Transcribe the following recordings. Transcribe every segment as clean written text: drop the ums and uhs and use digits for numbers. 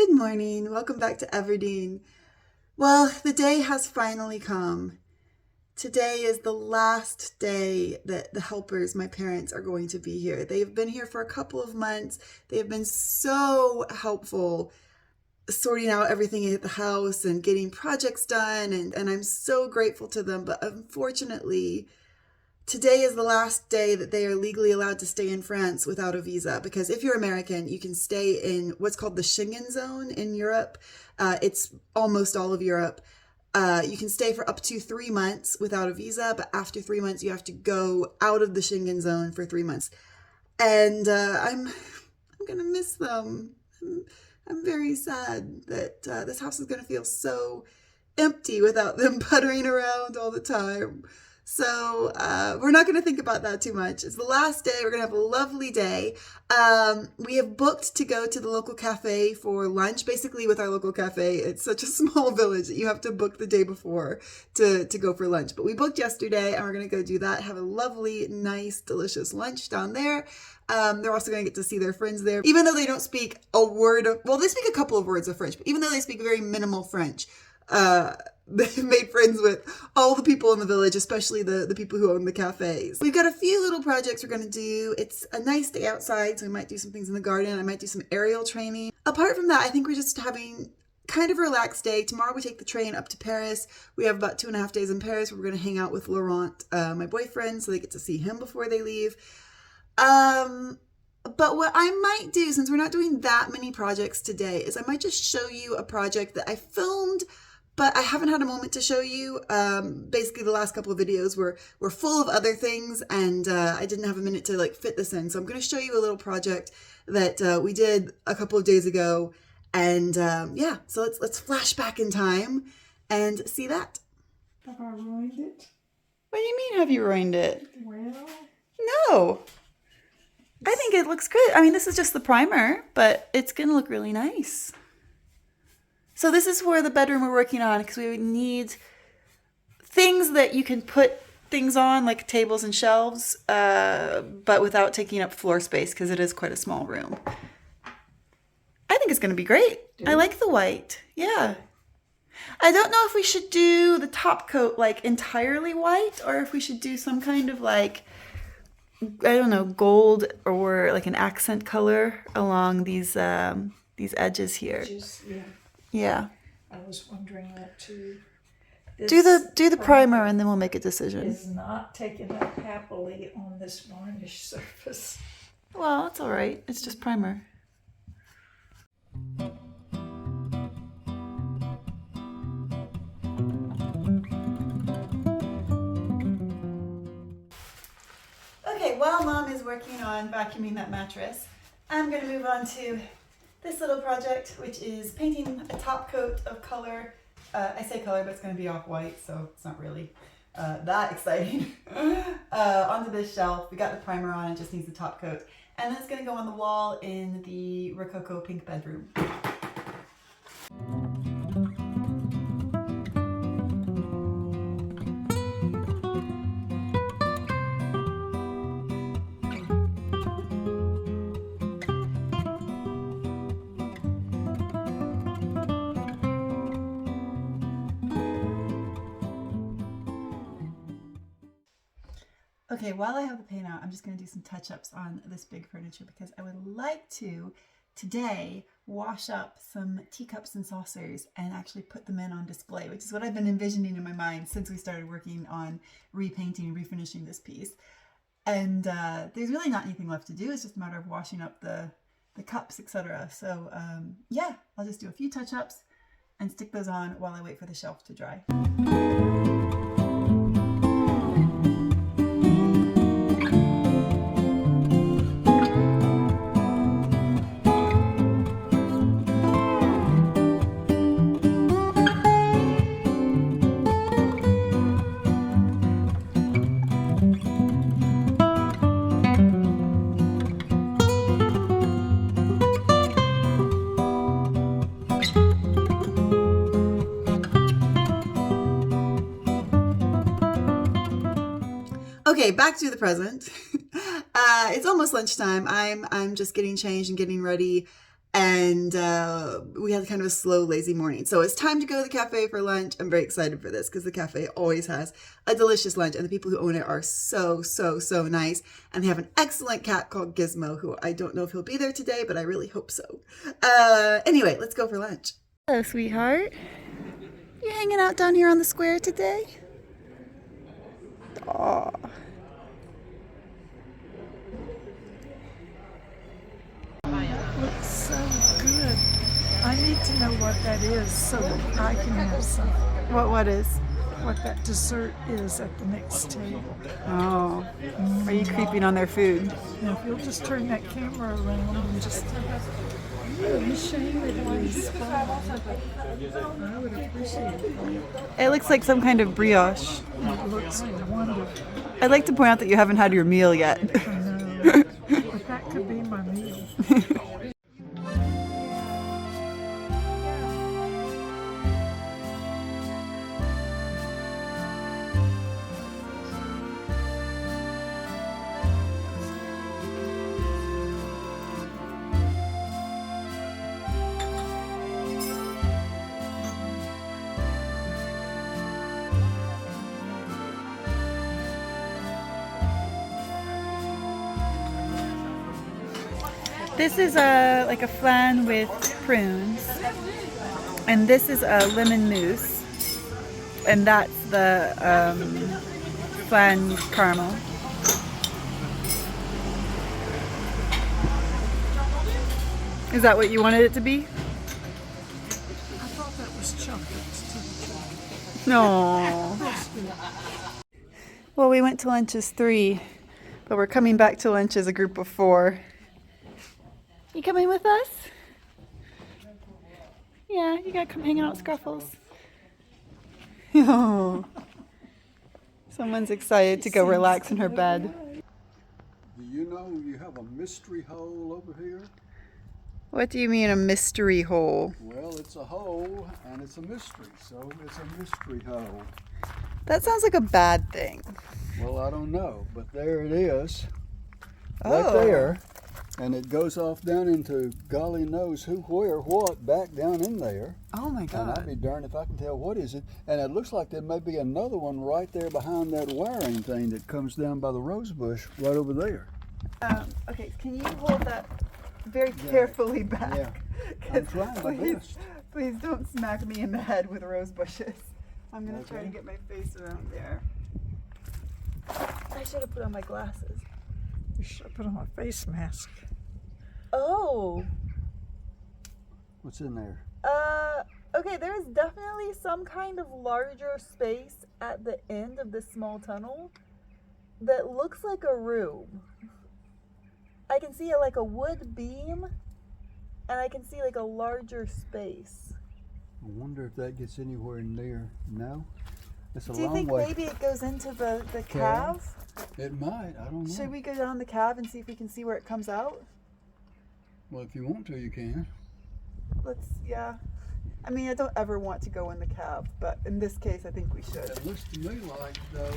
Good morning. Welcome back to Everdeen. Well, the day has finally come. Today is the last day that the helpers, my parents, are going to be here. They've been here for a couple of months. They have been so helpful sorting out everything at the house and getting projects done, and I'm so grateful to them. But unfortunately, today is the last day that they are legally allowed to stay in France without a visa, because if you're American, you can stay in what's called the Schengen zone in Europe. It's almost all of Europe. You can stay for up to 3 months without a visa, but after 3 months, you have to go out of the Schengen zone for 3 months. And I'm gonna miss them. I'm very sad that this house is gonna feel so empty without them puttering around all the time. So we're not going to think about that too much. It's the last day. We're going to have a lovely day. We have booked to go to the local cafe for lunch. Basically, with our local cafe, it's such a small village that you have to book the day before to go for lunch. But we booked yesterday, and we're going to go do that. Have a lovely, nice, delicious lunch down there. They're also going to get to see their friends there. Even though they don't speak a word of, well, they speak a couple of words of French, but even though they speak very minimal French, they've made friends with all the people in the village, especially the people who own the cafes. We've got a few little projects we're going to do. It's a nice day outside, so we might do some things in the garden. I might do some aerial training. Apart from that, I think we're just having kind of a relaxed day. Tomorrow we take the train up to Paris. We have about 2.5 days in Paris. We're going to hang out with Laurent, my boyfriend, so they get to see him before they leave. But what I might do, since we're not doing that many projects today, is I might just show you a project that I filmed, but I haven't had a moment to show you. Basically, the last couple of videos were full of other things, and I didn't have a minute to fit this in. So I'm going to show you a little project that we did a couple of days ago, and yeah. So let's flash back in time and see that. Have I ruined it? What do you mean? Have you ruined it? Well, No. I think it looks good. I mean, this is just the primer, but it's going to look really nice. So this is for the bedroom we're working on, because we would need things that you can put things on, like tables and shelves, but without taking up floor space, because it is quite a small room. I think it's going to be great. I like the white. Yeah. I don't know if we should do the top coat entirely white, or if we should do some kind of I don't know, gold or an accent color along these edges here. Yeah. I was wondering that too. Do the primer and then we'll make a decision. Is not taking up happily on this varnish surface. Well, it's all right. It's just primer. Okay, while Mom is working on vacuuming that mattress, I'm going to move on to this little project, which is painting a top coat of color. I say color, but it's going to be off-white, so it's not really that exciting. Onto this shelf. We got the primer on, it just needs the top coat. And then it's going to go on the wall in the Rococo pink bedroom. Okay, while I have the paint out, I'm just going to do some touch-ups on this big furniture, because I would like to, today, wash up some teacups and saucers and actually put them in on display, which is what I've been envisioning in my mind since we started working on repainting and refinishing this piece. And there's really not anything left to do. It's just a matter of washing up the cups, etc. So yeah, I'll just do a few touch-ups and stick those on while I wait for the shelf to dry. Okay, back to the present. It's almost lunchtime. I'm just getting changed and getting ready. and we had kind of a slow, lazy morning. So it's time to go to the cafe for lunch. I'm very excited for this because the cafe always has a delicious lunch, and the people who own it are so, so, so nice. And they have an excellent cat called Gizmo, who I don't know if he'll be there today, but I really hope so. Anyway, let's go for lunch. Hello, sweetheart. You hanging out down here on the square today? Aw. Looks so good. I need to know what that is so that I can have some. What is? What that dessert is at the next table. Oh. Are you creeping on their food? Now, if you'll just turn that camera around and just shame it is. I would appreciate it. It looks like some kind of brioche. It looks wonderful. I'd like to point out that you haven't had your meal yet. I know. But that could be my meal. This is like a flan with prunes, and this is a lemon mousse, and that's the flan caramel. Is that what you wanted it to be? I thought that was chocolate. No. Well, we went to lunch as 3, but we're coming back to lunch as a group of 4. You coming with us? Yeah, you gotta come hang out with Scruffles. Oh. Someone's excited to go relax in her bed. Do you know you have a mystery hole over here? What do you mean a mystery hole? Well, it's a hole and it's a mystery, so it's a mystery hole. That sounds like a bad thing. Well, I don't know, but there it is. Oh. Right there. And it goes off down into golly knows who, where, what, back down in there. Oh my And I'll God. be darned if I can tell what is it. And it looks like there may be another one right there behind that wiring thing that comes down by the rose bush right over there. Okay, can you hold that very carefully back? Yeah. I'm trying my please, best. please don't smack me in the head with rose bushes. I'm gonna try to Okay. get my face around there. I should have put on my glasses. You should put on a face mask. Oh. What's in there? Okay, there's definitely some kind of larger space at the end of this small tunnel that looks like a room. I can see like a wood beam, and I can see like a larger space. I wonder if that gets anywhere near. No? It's a Do you long think way. maybe it goes into the Cave? cave? It might. I don't know. Should we go down the cave and see if we can see where it comes out? Well, if you want to, you can. Yeah. I mean, I don't ever want to go in the cave, but in this case, I think we should. It looks to me like, though,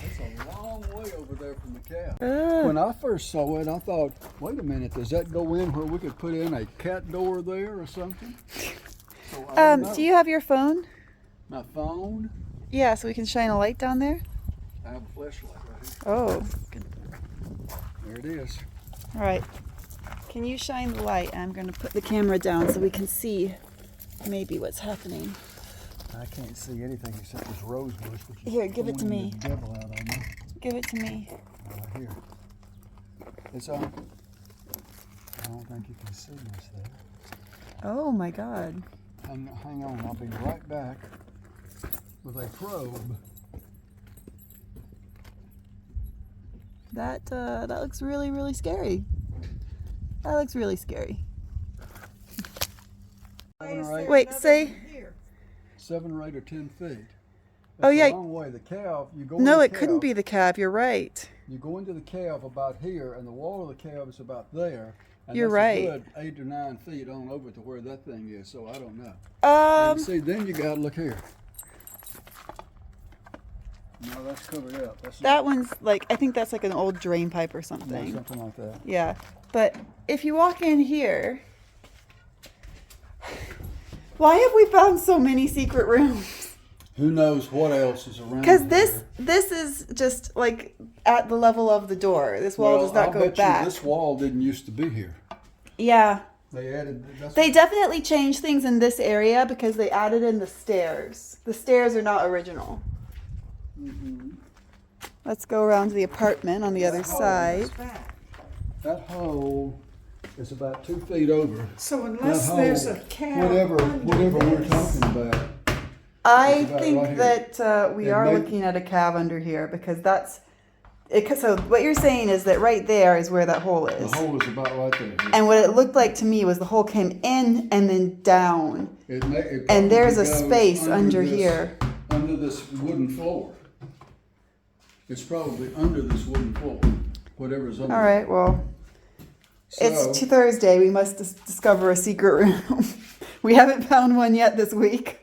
it's a long way over there from the cab. Uh, When I first saw it, I thought, wait a minute, does that go in where we could put in a cat door there or something? So I don't know. do you have your phone? My phone? Yeah, so we can shine a light down there? I have a flashlight right here. Oh. There it is. All right. Can you shine the light? I'm going to put the camera down so we can see maybe what's happening. I can't see anything except this rose bush. Which is Here, give it to pointing me. the devil out on me. Give it to me. Right here. It's on. I don't think you can see this there. Oh my God. Hang on, I'll be right back with a probe. That looks really, really scary. That looks really scary. 7 or 8, Wait, say. 7 or 8 or 10 feet. That's Oh, yeah. a long way. The cave, you go. No, in it the couldn't cave, be the cave. You're right. You go into the cave about here, and the wall of the cave is about there. And You're that's right. A good 8 or 9 feet on over to where that thing is. So I don't know. And see, then you got to look here. No, that's covered up. That's That one's like, I think that's like an old drain pipe or not, something. something like that. Yeah. But if you walk in here, Why have we found so many secret rooms? Who knows what else is around? Because here. this is just like at the level of the door. This wall does not I'll go bet back. you this wall didn't used to be here. Yeah. They Definitely changed things in this area because they added in the stairs. The stairs are not original. Mm-hmm. Let's go around to the apartment on the other side. That hole is about 2 feet over. So unless That there's hole, a cab whatever under we're this. talking about. I It's about think right here. that we It are may- looking at a cave under here because that's it. So what you're saying is that right there is where that hole The is. hole is about right there. And what it looked like to me was the hole came in and then down. It And there's a probably goes space under this- here. Under this wooden floor. It's probably under this wooden floor. Whatever's under. All right, well, So, it's Thursday. We must discover a secret room. We haven't found one yet this week.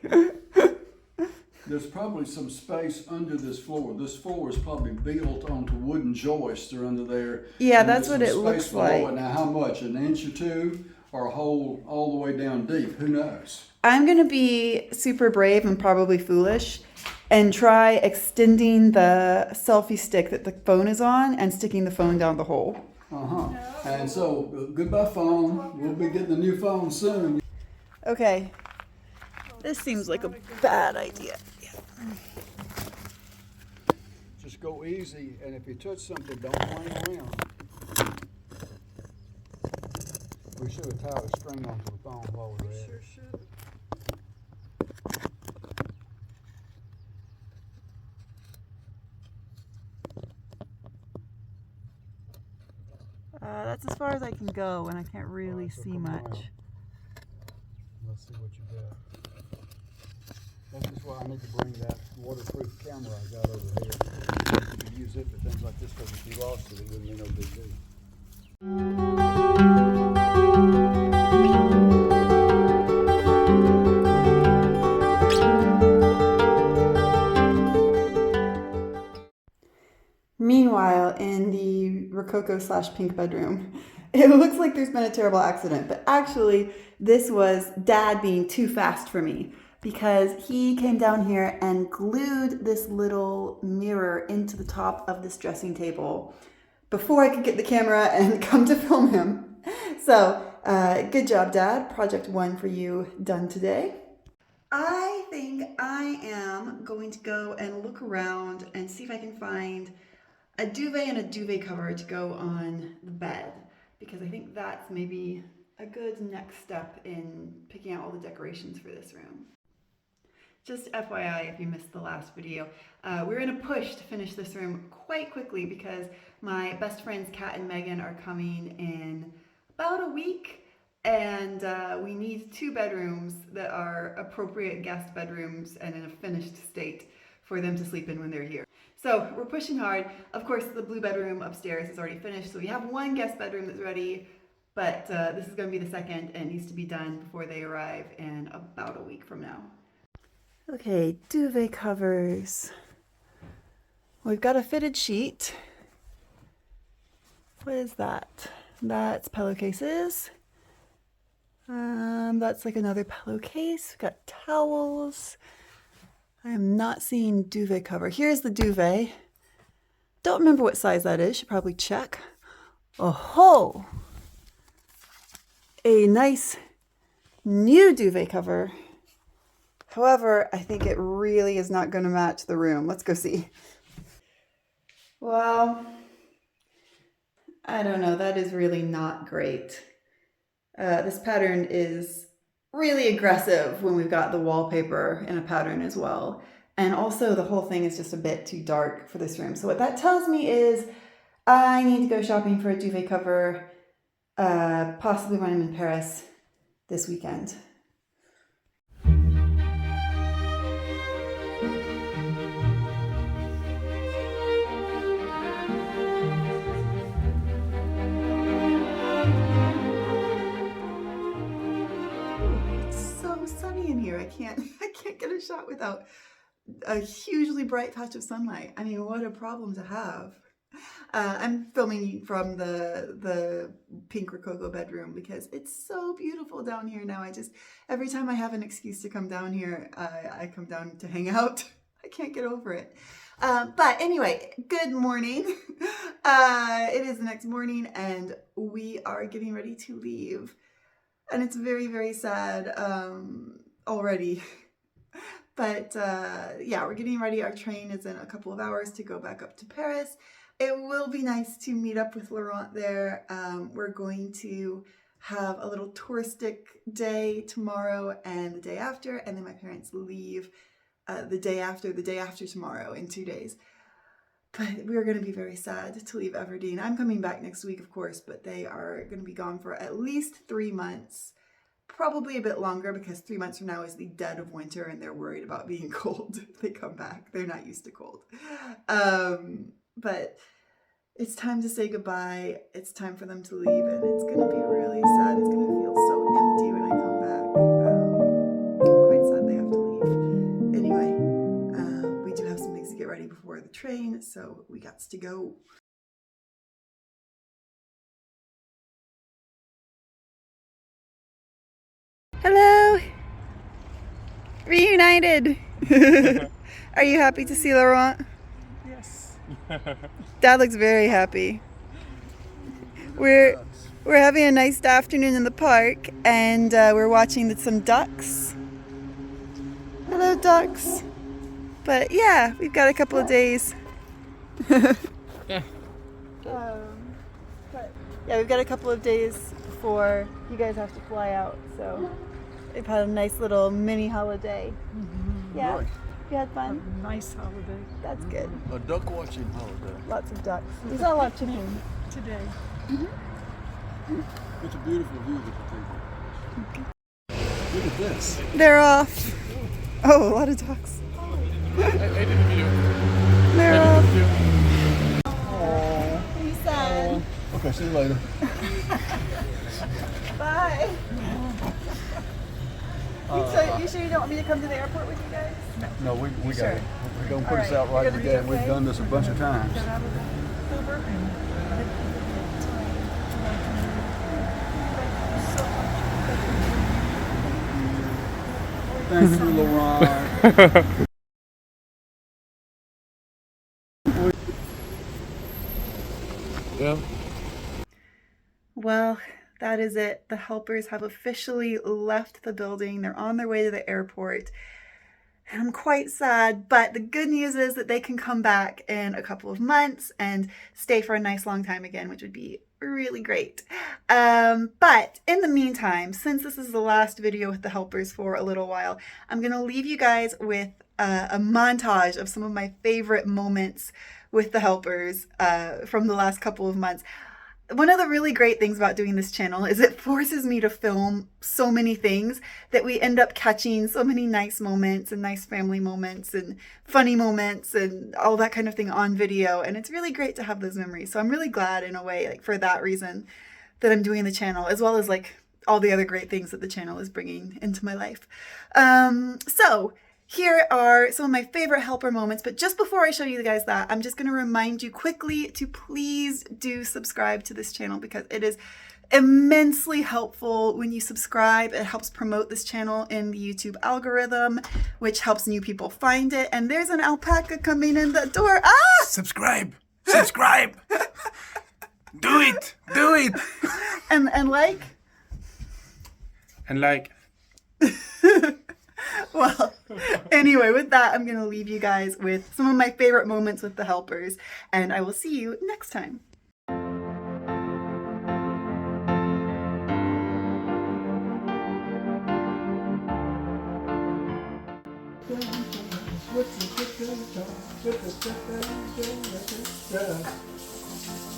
there's probably some space under this floor. This floor is probably built onto wooden joists or under there. Yeah, And that's there's what some it looks space below like. it. Now, how much? An inch or two, or a hole all the way down deep? Who knows? I'm going to be super brave and probably foolish and try extending the selfie stick that the phone is on and sticking the phone down the hole. And so, goodbye phone. We'll be getting a new phone soon. Okay. This seems like a bad idea. Just go easy, and if you touch something, don't play around. We should have tied a string onto the phone while we were at it. should. That's as far as I can go, and I can't really so see come much. around. Let's see what you got. That's just why I need to bring that waterproof camera I got over here. You can use it for things like this, because if you lost it, it wouldn't be no big deal. Meanwhile, in the Rococo/pink bedroom, it looks like there's been a terrible accident, but actually, this was Dad being too fast for me because he came down here and glued this little mirror into the top of this dressing table before I could get the camera and come to film him. So, good job, Dad. Project 1 for you done today. I think I am going to go and look around and see if I can find a duvet and a duvet cover to go on the bed, because I think that's maybe a good next step in picking out all the decorations for this room. Just FYI, if you missed the last video, we're in a push to finish this room quite quickly because my best friends Kat and Megan are coming in about a week, and we need 2 bedrooms that are appropriate guest bedrooms and in a finished state for them to sleep in when they're here. So we're pushing hard. Of course, the blue bedroom upstairs is already finished, so we have 1 guest bedroom that's ready, but this is going to be the second and it needs to be done before they arrive in about a week from now. Okay, duvet covers. We've got a fitted sheet. What is that? That's pillowcases. That's like another pillowcase. We've got towels. I am not seeing duvet cover. Here's the duvet. Don't remember what size that is. Should probably check. Oh, a nice new duvet cover. However, I think it really is not going to match the room. Let's go see. Well, I don't know. That is really not great. This pattern is really aggressive when we've got the wallpaper in a pattern as well. And also the whole thing is just a bit too dark for this room. So what that tells me is I need to go shopping for a duvet cover, possibly when I'm in Paris this weekend. I can't get a shot without a hugely bright patch of sunlight. I mean, what a problem to have. I'm filming from the pink rococo bedroom because it's so beautiful down here now. Every time I have an excuse to come down here, I come down to hang out. I can't get over it. But anyway, good morning. It is the next morning and we are getting ready to leave. And it's very, very sad already. But yeah, we're getting ready. Our train is in a couple of hours to go back up to Paris. It will be nice to meet up with Laurent there. We're going to have a little touristic day tomorrow and the day after, and then my parents leave the day after tomorrow in 2 days. But we're going to be very sad to leave Everdeen. I'm coming back next week, of course, but they are going to be gone for at least 3 months. Probably a bit longer because 3 months from now is the dead of winter and they're worried about being cold if they come back. They're not used to cold. But it's time to say goodbye. It's time for them to leave and it's going to be really sad. It's going to feel so empty when I come back. I'm quite sad they have to leave. Anyway, we do have some things to get ready before the train, so we got to go. Hello! Reunited! Are you happy to see Laurent? Yes. Dad looks very happy. We're having a nice afternoon in the park and we're watching some ducks. Hello ducks! But yeah, we've got a couple of days. But yeah, we've got a couple of days before you guys have to fly out, so we've had a nice little mini holiday. Mm-hmm. Yeah, Nice. you had fun? A nice holiday That's good. A duck watching holiday. Lots of ducks. We saw a lot of chickens. today. It's a beautiful view that you take. Look at this. They're off. Oh, a lot of ducks. They're off. Aww. He's sad. Okay, see you later. Bye. You sure you don't want me to come to the airport with you guys? No, we got Sure. it. We're going to put All us right. out You're right gonna at be the gate. We've okay? done this a bunch of times. Got out of the Uber and Thank you, Laurent. Yeah. Well, that is it. The helpers have officially left the building. They're on their way to the airport. And I'm quite sad, but the good news is that they can come back in a couple of months and stay for a nice long time again, which would be really great. But in the meantime, since this is the last video with the helpers for a little while, I'm going to leave you guys with a montage of some of my favorite moments with the helpers from the last couple of months. One of the really great things about doing this channel is it forces me to film so many things that we end up catching so many nice moments and nice family moments and funny moments and all that kind of thing on video. And it's really great to have those memories. So I'm really glad in a way, like for that reason, that I'm doing the channel, as well as like all the other great things that the channel is bringing into my life. So here are some of my favorite helper moments, but just before I show you guys that, I'm just going to remind you quickly to please do subscribe to this channel because it is immensely helpful when you subscribe. It helps promote this channel in the YouTube algorithm, which helps new people find it. And there's an alpaca coming in the door. Ah! Subscribe! Subscribe! Do it! Do it! And like? And like. Well, anyway, with that, I'm going to leave you guys with some of my favorite moments with the helpers, and I will see you next time.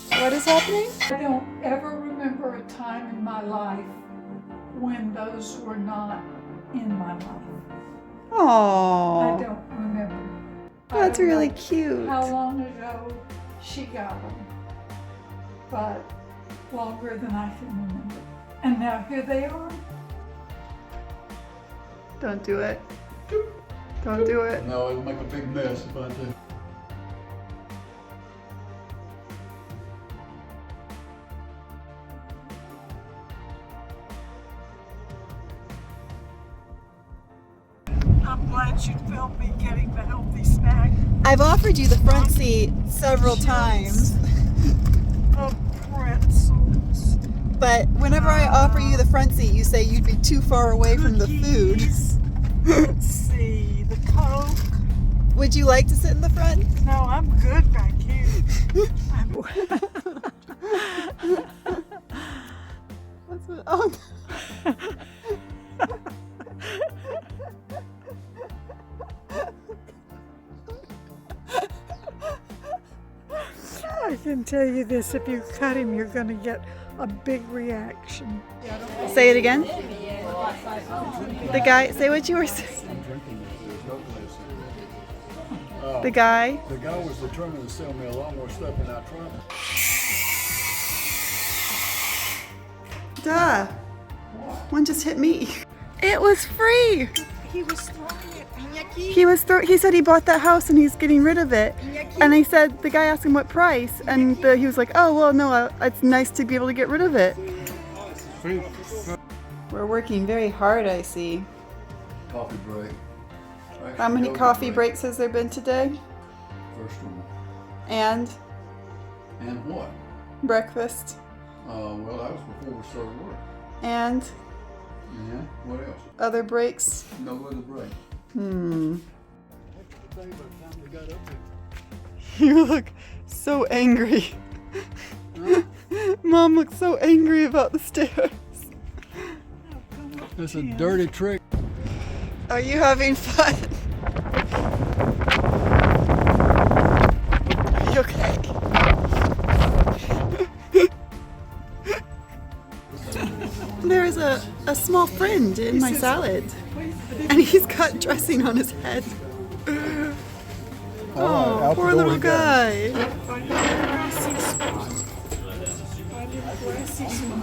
What is happening? I don't ever remember a time in my life when those were not in my life. I Aww, don't remember. I that's don't really know cute. how long ago she got them, but longer than I can remember. And now here they are. Don't do it. Don't do it. No, it'll make a big mess if I do. I'm glad you filmed me getting the healthy snack I've offered you the front seat several times, of pretzels. but whenever I offer you the front seat, you say you'd be too far away from the food. Cookies. Let's see, the Coke. Would you like to sit in the front? No, I'm good back here. What's with, oh. I can tell you this, if you cut him, you're going to get a big reaction. Say it again. The guy, say what you were saying. The guy. The guy was determined to sell me a lot more stuff in that trunk. Duh. One just hit me. It was free. He was throwing it. He said he bought that house and he's getting rid of it. And I said, the guy asked him what price, and he was like, oh, well, no, it's nice to be able to get rid of it. We're working very hard, I see. Coffee break. How many coffee breaks has there been today? First one. And And what? breakfast. Well, that was before we started work. And Yeah. What else? other breaks. No other break. You look so angry. Mom looks so angry about the stairs. It's a dirty trick. Are you having fun? Are you okay? There is a small friend in my salad, and he's got dressing on his head. Oh, poor little guy.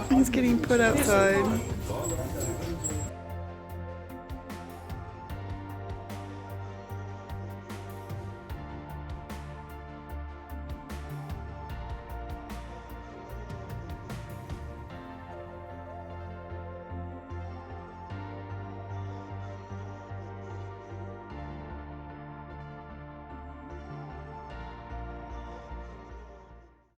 He's getting put outside.